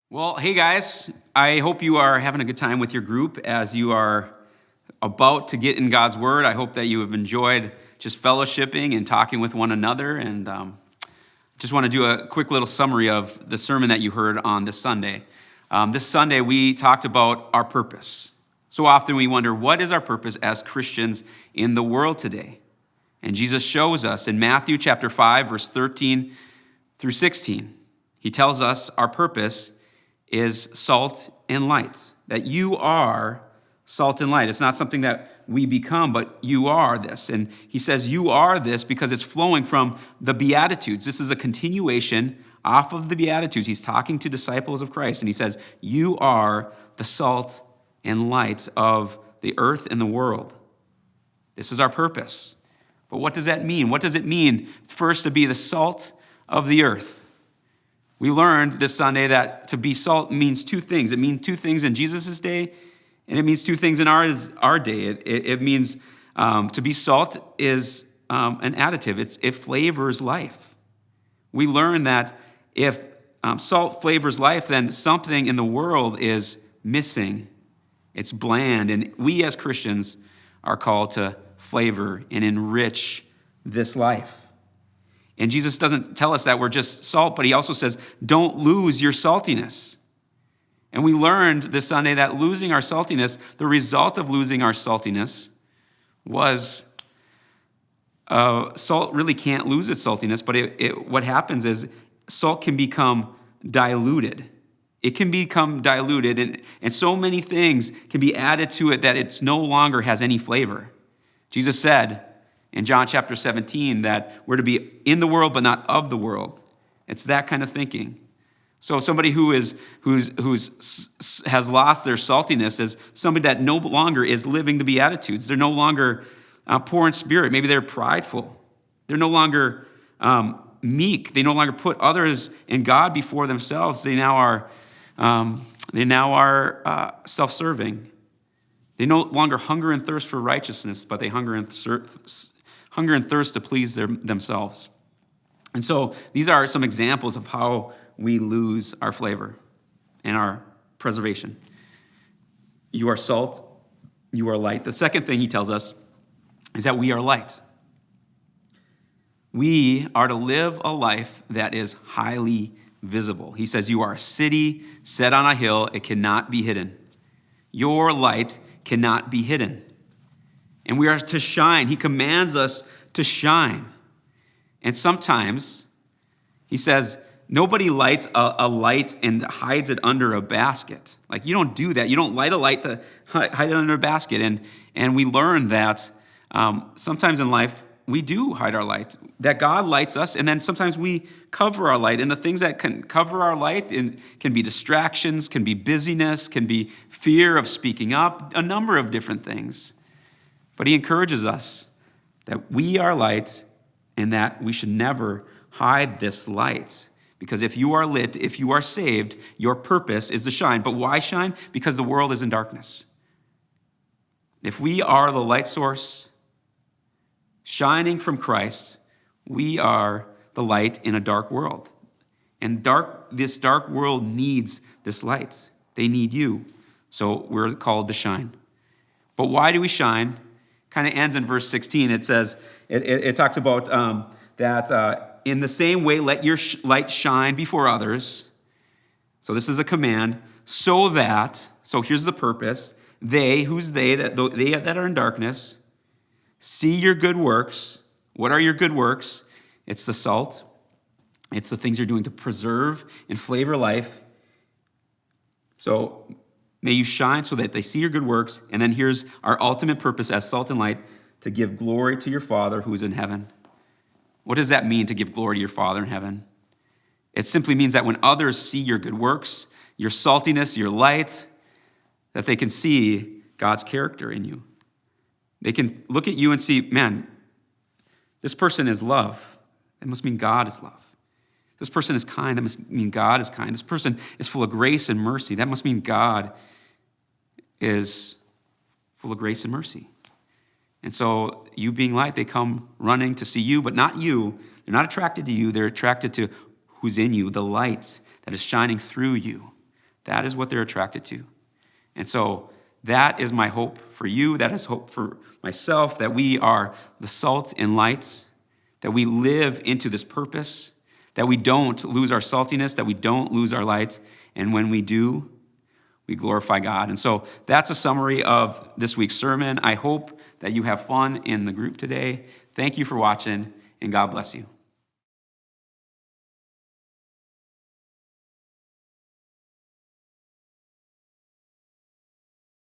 Well, hey guys, I hope you are having a good time with your group as you are about to get in God's Word. I hope that you have enjoyed just fellowshipping and talking with one another. And just want to do a quick little summary of the sermon that you heard on this Sunday. This Sunday, we talked about our purpose. So often we wonder, what is our purpose as Christians in the world today? And Jesus shows us in Matthew chapter 5, verse 13 through 16. He tells us our purpose is salt and light, that you are salt and light. It's not something that we become, but you are this. And he says you are this because it's flowing from the Beatitudes. This is a continuation off of the Beatitudes. He's talking to disciples of Christ, and he says, you are the salt and light of the earth and the world. This is our purpose. But what does that mean? What does it mean, first, to be the salt of the earth? We learned this Sunday that to be salt means two things. It means two things in Jesus' day, and it means two things in our day. It means to be salt is an additive. It flavors life. We learned that if salt flavors life, then something in the world is missing. It's bland, and we as Christians are called to flavor and enrich this life. And Jesus doesn't tell us that we're just salt, but he also says, don't lose your saltiness. And we learned this Sunday that losing our saltiness, the result of losing our saltiness was salt really can't lose its saltiness, but what happens is salt can become diluted. It can become diluted, and so many things can be added to it that it no longer has any flavor. Jesus said in John chapter 17 that we're to be in the world but not of the world. It's that kind of thinking. So somebody who has lost their saltiness is somebody that no longer is living the Beatitudes. They're no longer poor in spirit. Maybe they're prideful. They're no longer meek. They no longer put others and God before themselves. They now are self-serving. They no longer hunger and thirst for righteousness, but they hunger and thirst to please themselves. And so these are some examples of how we lose our flavor and our preservation. You are salt, you are light. The second thing he tells us is that we are light. We are to live a life that is highly visible. He says you are a city set on a hill, it cannot be hidden. Your light cannot be hidden. And we are to shine. He commands us to shine. And sometimes, he says, nobody lights a light and hides it under a basket. Like, you don't do that. You don't light a light to hide it under a basket. And we learn that sometimes in life, we do hide our light, that God lights us, and then sometimes we cover our light. And the things that can cover our light can be distractions, can be busyness, can be fear of speaking up, a number of different things. But he encourages us that we are light and that we should never hide this light. Because if you are lit, if you are saved, your purpose is to shine. But why shine? Because the world is in darkness. If we are the light source, shining from Christ, we are the light in a dark world. And this dark world needs this light. They need you. So we're called to shine. But why do we shine? Kind of ends in verse 16. It says, it talks about that in the same way, let your light shine before others. So this is a command, so here's the purpose, that are in darkness, see your good works. What are your good works? It's the salt. It's the things you're doing to preserve and flavor life. So may you shine so that they see your good works. And then here's our ultimate purpose as salt and light, to give glory to your Father who is in heaven. What does that mean, to give glory to your Father in heaven? It simply means that when others see your good works, your saltiness, your light, that they can see God's character in you. They can look at you and see, man, this person is love. It must mean God is love. This person is kind. That must mean God is kind. This person is full of grace and mercy. That must mean God is full of grace and mercy. And so you being light, they come running to see you, but not you. They're not attracted to you. They're attracted to who's in you, the light that is shining through you. That is what they're attracted to. And so that is my hope for you. That is hope for myself, that we are the salt and lights, that we live into this purpose, that we don't lose our saltiness, that we don't lose our light. And when we do, we glorify God. And so that's a summary of this week's sermon. I hope that you have fun in the group today. Thank you for watching, and God bless you.